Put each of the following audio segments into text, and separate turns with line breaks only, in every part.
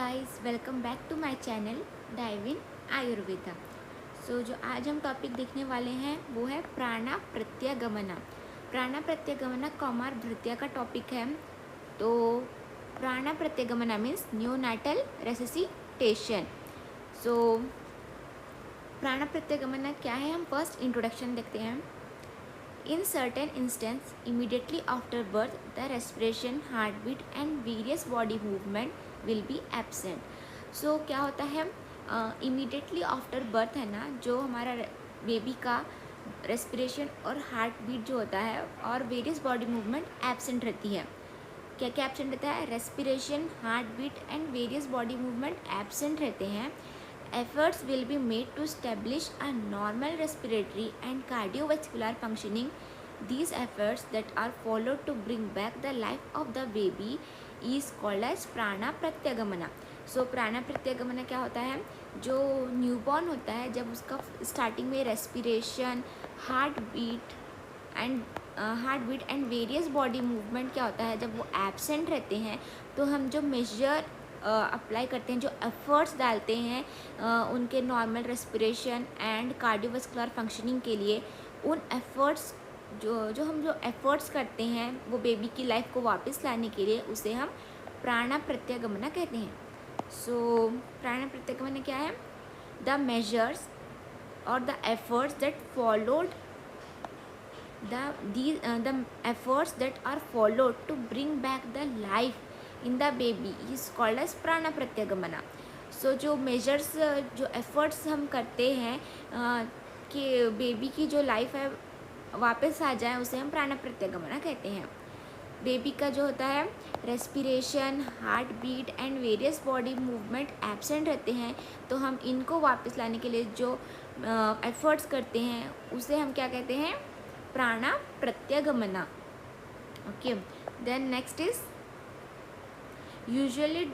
Guys, welcome back to my channel dive in Ayurveda. जो आज हम टॉपिक देखने वाले हैं वो है प्राणा प्रत्यागमना। प्राणा प्रत्यागमना कौमार भृत्या का टॉपिक है। तो प्राणा प्रत्यागमना मीन्स न्यूनाटल रेसिसिटेशन। सो प्राणा प्रत्यागमना क्या है, हम फर्स्ट इंट्रोडक्शन देखते हैं। In certain instances, immediately after birth, the respiration, heartbeat and various body movement will be absent. So क्या होता है, immediately after birth है ना, जो हमारा बेबी का रेस्पिरेशन और हार्ट बीट जो होता है और वेरियस बॉडी मूवमेंट एब्सेंट रहती है। क्या क्या एब्सेंट रहता है? Respiration, heart beat and various body movement absent रहते हैं। Efforts will be made to establish a normal respiratory and cardiovascular functioning. These efforts that are followed to bring back the life of the baby is called as prana pratyagamana. So prana pratyagamana क्या होता है? जो newborn होता है, जब उसका starting में respiration, heart beat and various body movement क्या होता है, जब वो एब्सेंट रहते हैं, तो हम जो मेजर अप्लाई करते हैं, जो एफर्ट्स डालते हैं उनके normal respiration and cardiovascular functioning के लिए, उन एफर्ट्स जो एफर्ट्स करते हैं वो बेबी की लाइफ को वापस लाने के लिए, उसे हम प्राणा प्रत्यागमना कहते हैं। सो प्राणा प्रत्यागमना क्या है? द मेजर्स और the efforts that followed the efforts that are followed to bring back the life in the baby is called as prana pratyagamana. So जो मेजर्स, जो एफर्ट्स हम करते हैं कि बेबी की जो लाइफ है वापस आ जाए, उसे हम प्राणा प्रत्यागमना कहते हैं। बेबी का जो होता है respiration, heart beat and various body movement absent रहते हैं, तो हम इनको वापस लाने के लिए जो एफर्ट्स करते हैं उसे हम क्या कहते हैं? प्राणा प्रत्यागमना। Okay, then next is usually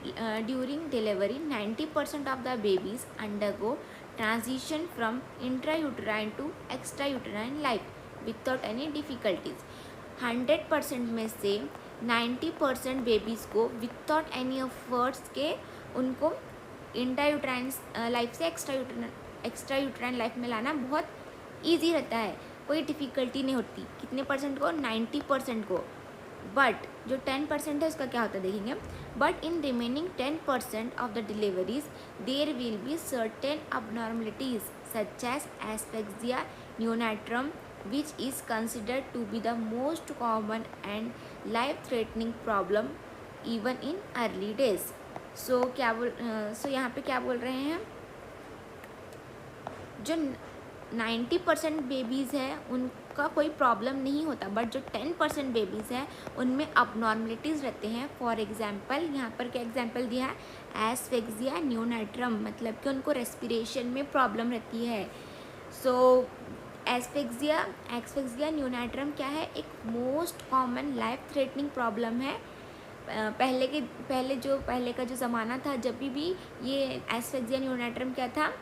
during delivery 90% of the babies undergo transition from intrauterine to extrauterine life without any difficulties. 100% में से 90% बेबीज़ को विदाउट एनी एफर्ट्स के उनको इंट्रायूटराइन लाइफ से एक्स्ट्रायूटराइन लाइफ में लाना बहुत ईजी रहता है, कोई डिफ़िकल्टी नहीं होती। कितने परसेंट को? 90% को। बट जो 10% है उसका क्या होता है देखेंगे। But in remaining 10% of the deliveries there will be certain abnormalities such as asphyxia neonatum, which is considered to be the most common and life-threatening problem even in early days. So यहाँ पे क्या बोल रहे हैं? जो 90% babies हैं उनका कोई प्रॉब्लम नहीं होता, बट जो 10% बेबीज़ हैं उनमें अबनॉर्मलिटीज़ रहते हैं। फॉर एग्जांपल, यहाँ पर क्या एग्जांपल दिया है? एस्फेक्सिया न्यूनाट्रम, मतलब कि उनको रेस्पिरेशन में प्रॉब्लम रहती है। सो एस्फेक्सिया न्यूनाट्रम क्या है? एक most common life threatening problem है। पहले का जो ज़माना था, जब भी ये एस्फेक्सिया न्यूनाट्रम क्या था,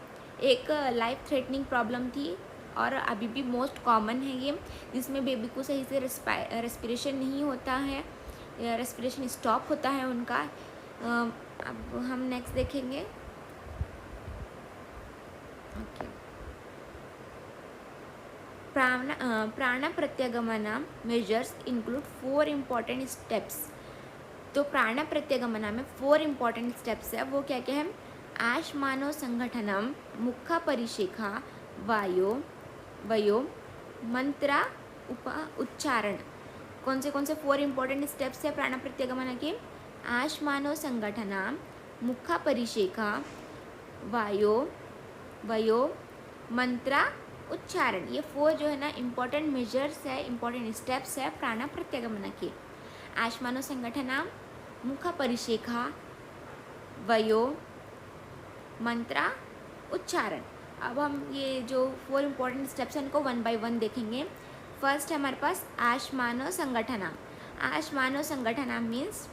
एक लाइफ थ्रेटनिंग प्रॉब्लम थी, और अभी भी मोस्ट कॉमन है ये, जिसमें बेबी को सही से रेस्पिरेशन नहीं होता है, रेस्पिरेशन स्टॉप होता है उनका। अब हम नेक्स्ट देखेंगे। ओके, प्राणा प्रत्यागमना मेजर्स इंक्लूड 4 इम्पॉर्टेंट स्टेप्स। तो प्राणा प्रत्यागमना में 4 इम्पॉर्टेंट स्टेप्स है। वो क्या क्या है? आश्मानो संगठनम, मुखा परिशेखा, वयो मंत्रा उच्चारण। कौन से 4 इम्पॉर्टेंट स्टेप्स है प्राणा प्रत्यागमना के? आश्मानो संगठना, मुखा परिशेखा, वयो मंत्रा उच्चारण। ये 4 जो है ना इम्पॉर्टेंट मेजर्स है, इम्पॉर्टेंट स्टेप्स है प्राणा प्रत्यागमना के। आश्मानो संगठना, मुखा परिशेखा, वयो मंत्रा उच्चारण। अब हम ये जो 4 इम्पॉर्टेंट स्टेप्स हैं उनको 1 by 1 देखेंगे। फर्स्ट है हमारे पास आश्मानो संगठना। आश्मानो संगठना means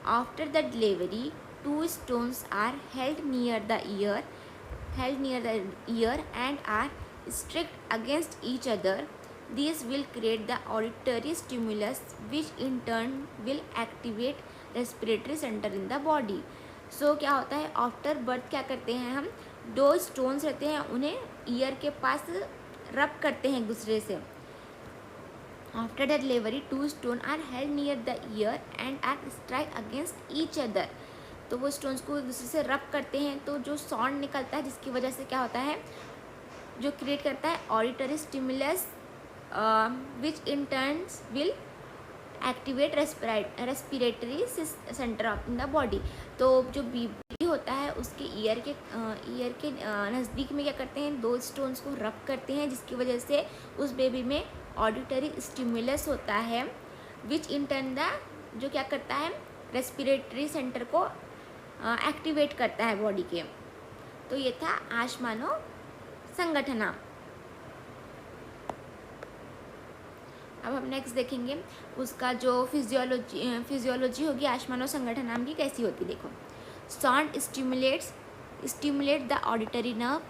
after the delivery 2 stones are held near the ear and are strict against each other. These will create the auditory stimulus, which in turn will activate respiratory center in the body. सो क्या होता है, after birth क्या करते हैं हम, 2 stones रहते हैं उन्हें ईयर के पास रब करते हैं एक दूसरे से। After the delivery 2 stone are held near the ear and are strike against each other. तो वो स्टोन्स को एक दूसरे से रब करते हैं तो जो साउंड निकलता है जिसकी वजह से क्या होता है, जो क्रिएट करता है auditory stimulus which in turns will activate respiratory centre of in the body. तो जो बेबी होता है उसके ईयर के नज़दीक में क्या करते हैं, 2 स्टोन्स को रब करते हैं जिसकी वजह से उस बेबी में ऑडिटरी स्टिमुलस होता है विच इन टर्न द, जो क्या करता है, रेस्पिरेटरी सेंटर को एक्टिवेट करता है बॉडी के। तो ये था आश्मानो संगठना। अब हम नेक्स्ट देखेंगे उसका जो फिजियोलॉजी होगी आश्मानो संगठनाम की कैसी होती। देखो, sound stimulate the auditory nerve,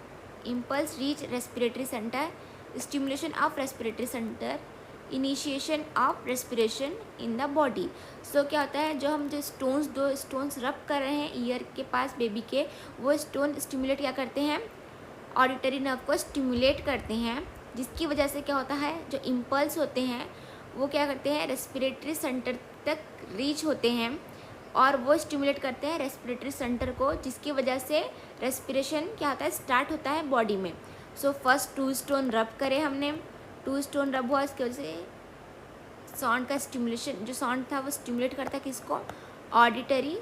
impulse reach respiratory centre, stimulation of respiratory centre, initiation of respiration in the body. So क्या होता है, जो हम 2 स्टोन्स रब कर रहे हैं ईयर के पास बेबी के, वो स्टोन स्टिमुलेट क्या करते हैं, ऑडिटरी नर्व को स्टिमुलेट करते हैं जिसकी वजह से क्या होता है, जो इम्पल्स होते हैं वो क्या करते हैं, रेस्पिरेटरी सेंटर तक रीच होते हैं और वो स्टिमुलेट करते हैं रेस्पिरेटरी सेंटर को जिसकी वजह से रेस्पिरेशन क्या होता है, स्टार्ट होता है बॉडी में। सो फर्स्ट 2 स्टोन रब करे हमने, 2 स्टोन रब हुआ, इसकी वजह से साउंड का स्टिमुलेशन, जो साउंड था वो स्टिमुलेट करता है किसको, ऑडिटरी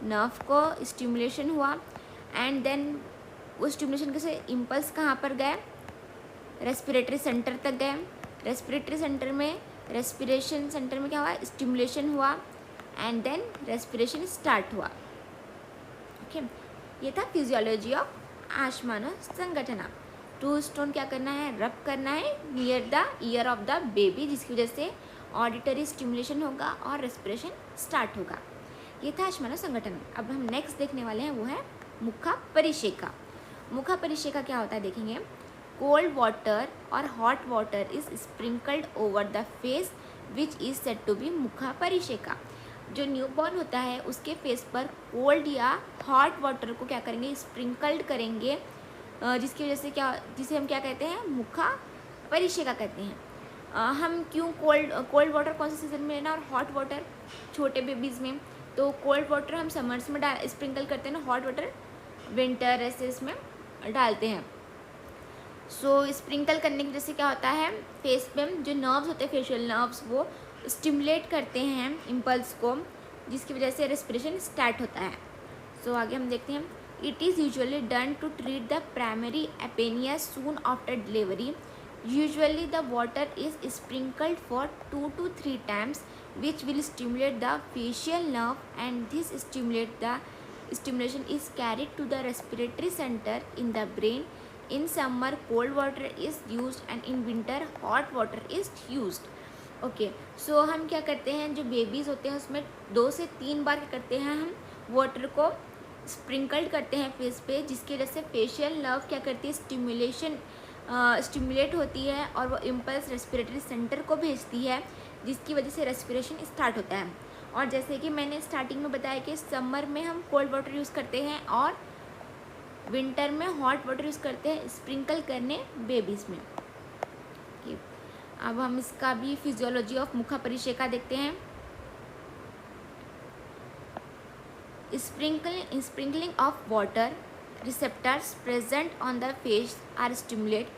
नर्व को स्टिमुलेशन हुआ एंड देन उस स्टिमुलेशन से इम्पल्स कहाँ पर गए, रेस्पिरेटरी सेंटर तक गए। रेस्पिरेटरी सेंटर में रेस्पिरेशन सेंटर में क्या हुआ, स्टिमुलेशन हुआ एंड देन रेस्पिरेशन स्टार्ट हुआ। ओके, ये था फिजियोलॉजी ऑफ आश्मानो संगठना। 2 स्टोन क्या करना है, रब करना है near the ear of the baby जिसकी वजह से ऑडिटरी स्टिमुलेशन होगा और रेस्पिरेशन स्टार्ट होगा। ये था आश्मानो संगठन। अब हम नेक्स्ट देखने वाले हैं वो है मुखा परिषेका। मुखा परिषेका क्या होता है देखेंगे, कोल्ड वाटर और hot water is sprinkled over the face which is said to be mukha parisheka. जो न्यूबॉर्न होता है उसके फेस पर कोल्ड या हॉट वाटर को क्या करेंगे, स्प्रिंकल्ड करेंगे जिसकी वजह से क्या, जिसे हम क्या कहते हैं, मुखा परिषेका कहते हैं। हम क्यों कोल्ड वाटर कौन से सीजन में लेना और हॉट वाटर छोटे बेबीज़ में, तो कोल्ड वाटर हम समर्स में स्प्रिंकल करते हैं ना, हॉट वाटर विंटर ऐसे इसमें डालते हैं। सो स्प्रिंकल करने की वजह से क्या होता है, फेस पे जो नर्व्स होते हैं, फेशियल नर्व्स, वो स्टिमुलेट करते हैं इम्पल्स को जिसकी वजह से रेस्पिरेशन स्टार्ट होता है। सो आगे हम देखते हैं, it is usually done to treat the primary apnoea soon after delivery. Usually the water is sprinkled for 2 to 3 times which will stimulate the facial nerve and this stimulation is carried to the respiratory center in the brain. In summer cold water is used and in winter hot water is used. Okay, so हम क्या करते हैं, जो babies होते हैं उसमें 2 से 3 बार क्या करते हैं, हम वाटर को स्प्रिंकल्ड करते हैं फेस पे जिसकी वजह से फेशियल नर्व क्या करती है, स्टिमुलेट होती है और वो इम्पल्स रेस्पिरेटरी सेंटर को भेजती है जिसकी वजह से रेस्पिरेशन स्टार्ट होता है। और जैसे कि मैंने स्टार्टिंग में बताया कि समर में हम कोल्ड वाटर यूज़ करते हैं और विंटर में हॉट वाटर यूज़ करते हैं स्प्रिंकल करने बेबीज़ में। अब हम इसका भी फिजियोलॉजी ऑफ मुखा परिषेका देखते हैं। Sprinkling of water receptors present on the face are stimulate.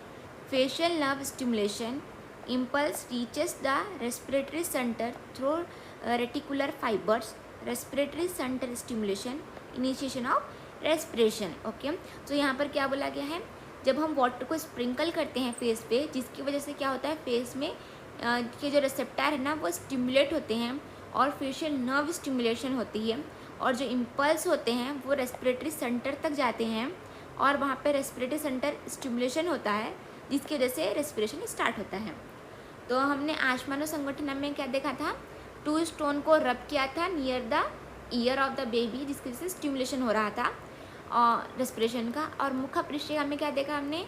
Facial nerve stimulation impulse reaches the respiratory center through reticular fibers. Respiratory center stimulation initiation of respiration. Okay, तो यहाँ पर क्या बोला गया है, जब हम वाटर को स्प्रिंकल करते हैं फेस पे जिसकी वजह से क्या होता है, फेस में के जो रिसेप्टर है ना वो स्टिमुलेट होते हैं और फेशियल नर्व स्टिमुलेशन होती है और जो इम्पल्स होते हैं वो रेस्पिरेटरी सेंटर तक जाते हैं और वहाँ पे रेस्पिरेटरी सेंटर स्टिमुलेशन होता है जिसकी वजह से रेस्पिरेशन स्टार्ट होता है। तो हमने आश्मानो संगठन में क्या देखा था, 2 स्टोन को रब किया था near the ear of the baby जिसकी वजह से स्टिमुलेशन हो रहा था और रेस्पिरेशन का। और मुखा परिषेका में क्या देखा हमने,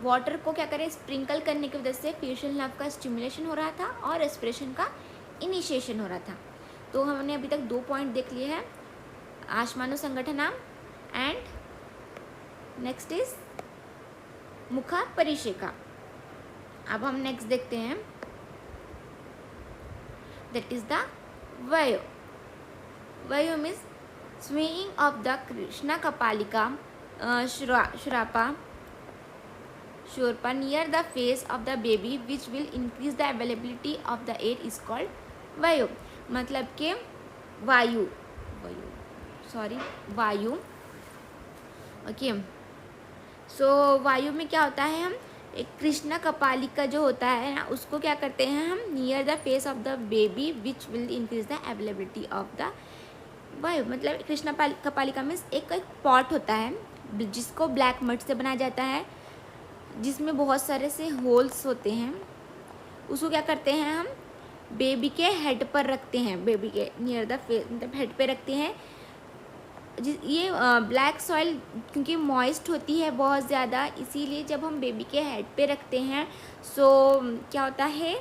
वाटर को क्या करें, स्प्रिंकल करने की वजह से फेशियल नर्व का स्टिमुलेशन हो रहा था और रेस्पिरेशन का इनिशिएशन हो रहा था। तो हमने अभी तक 2 पॉइंट देख लिए हैं, आश्मानुसंघटनम एंड नेक्स्ट इज मुखा परिषेका। अब हम नेक्स्ट देखते हैं, दैट इज द वयो। वयो मीन्स स्विंगिंग ऑफ द कृष्णा कपालिका श्रापा near the face of the baby which will increase the availability of the air is called वायु। मतलब कि वायु ओके। सो वायु में क्या होता है, हम एक कृष्णा कपालिका जो होता है ना, उसको क्या करते हैं हम near the face of the baby which will increase the availability of the वायु। मतलब कृष्णा कपालिका में एक पॉट होता है जिसको ब्लैक मड से बनाया जाता है, जिसमें बहुत सारे से होल्स होते हैं। उसको क्या करते हैं हम बेबी के हेड पर रखते हैं, बेबी के नियर द फेस मतलब हेड पे रखते हैं। ये ब्लैक सॉइल क्योंकि मॉइस्ट होती है बहुत ज़्यादा, इसीलिए जब हम बेबी के हेड पे रखते हैं सो क्या होता है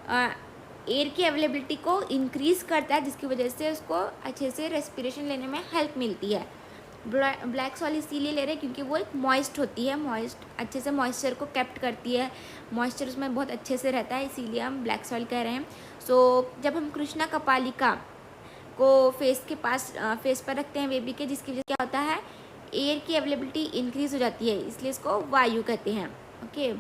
एयर की अवेलेबिलिटी को इंक्रीज़ करता है, जिसकी वजह से उसको अच्छे से रेस्पिरेशन लेने में हेल्प मिलती है। ब्लैक सॉइल इसीलिए ले रहे हैं क्योंकि वो एक मॉइस्ट होती है, मॉइस्ट अच्छे से मॉइस्चर को कैप्ट करती है, मॉइस्चर उसमें बहुत अच्छे से रहता है, इसीलिए हम ब्लैक सॉइल कह रहे हैं। सो जब हम कृष्णा कपालिका को फेस के पास फेस पर रखते हैं बेबी के, जिसकी वजह से क्या होता है एयर की अवेलेबिलिटी इंक्रीज़ हो जाती है, इसलिए इसको वायु कहते हैं। ओके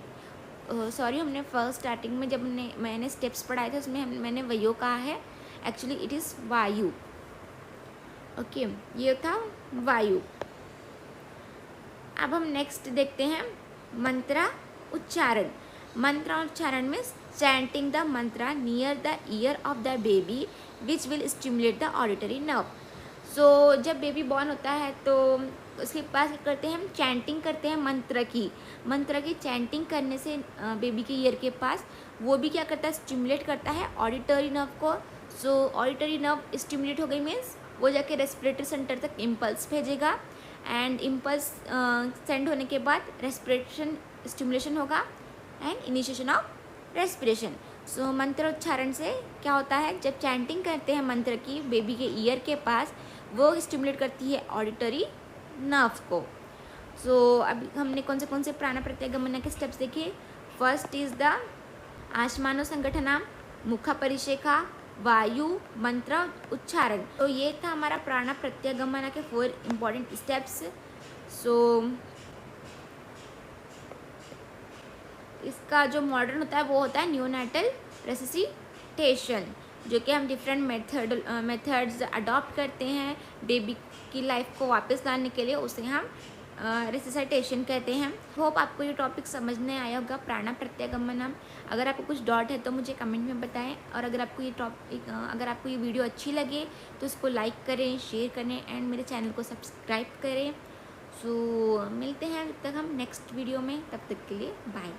सॉरी, हमने फर्स्ट स्टार्टिंग में जब मैंने स्टेप्स पढ़ाए थे उसमें मैंने वयो कहा है, एक्चुअली इट इज़ वायु। ओके ये था वायु। अब हम नेक्स्ट देखते हैं मंत्रा उच्चारण। मंत्रा उच्चारण में chanting the mantra near the ear of the baby which will stimulate the auditory nerve. So जब बेबी बॉर्न होता है तो उसके पास क्या करते हैं हम चैंटिंग करते हैं मंत्र की चैंटिंग करने से बेबी के ईयर के पास वो भी क्या करता है स्टिमुलेट करता है ऑडिटरी नर्व को। सो ऑडिटरी नर्व स्टिमुलेट हो गई मीन्स वो जाके रेस्पिरेटरी सेंटर तक इम्पल्स भेजेगा एंड इम्पल्स सेंड होने के बाद रेस्पिरेशन स्टिमुलेशन होगा एंड इनिशिएशन ऑफ रेस्पिरेशन। सो मंत्र उच्चारण से क्या होता है जब चैंटिंग करते हैं मंत्र की बेबी के ईयर के पास वो स्टिमुलेट करती है ऑडिटरी नर्व को। सो अभी हमने कौन से प्राण प्रत्यागमन के स्टेप्स देखे। फर्स्ट इज द आश्मानुसंघटना, मुखा परिषेका, वायु, मंत्र उच्चारण। तो ये था हमारा प्राण प्रत्यागमन के 4 इम्पॉर्टेंट स्टेप्स। सो इसका जो मॉडर्न होता है वो होता है न्यूनेटल रेसिसिटेशन, जो कि हम डिफरेंट मेथड्स अडॉप्ट करते हैं बेबी की लाइफ को वापस लाने के लिए, उसे हम रेसिसिटेशन कहते हैं। होप आपको ये टॉपिक समझने आया होगा प्राण प्रत्यागमनम। अगर आपको कुछ डाउट है तो मुझे कमेंट में बताएं, और अगर आपको ये वीडियो अच्छी लगे तो इसको लाइक करें, शेयर करें एंड मेरे चैनल को सब्सक्राइब करें। सो मिलते हैं तब तक हम नेक्स्ट वीडियो में, तब तक के लिए बाय।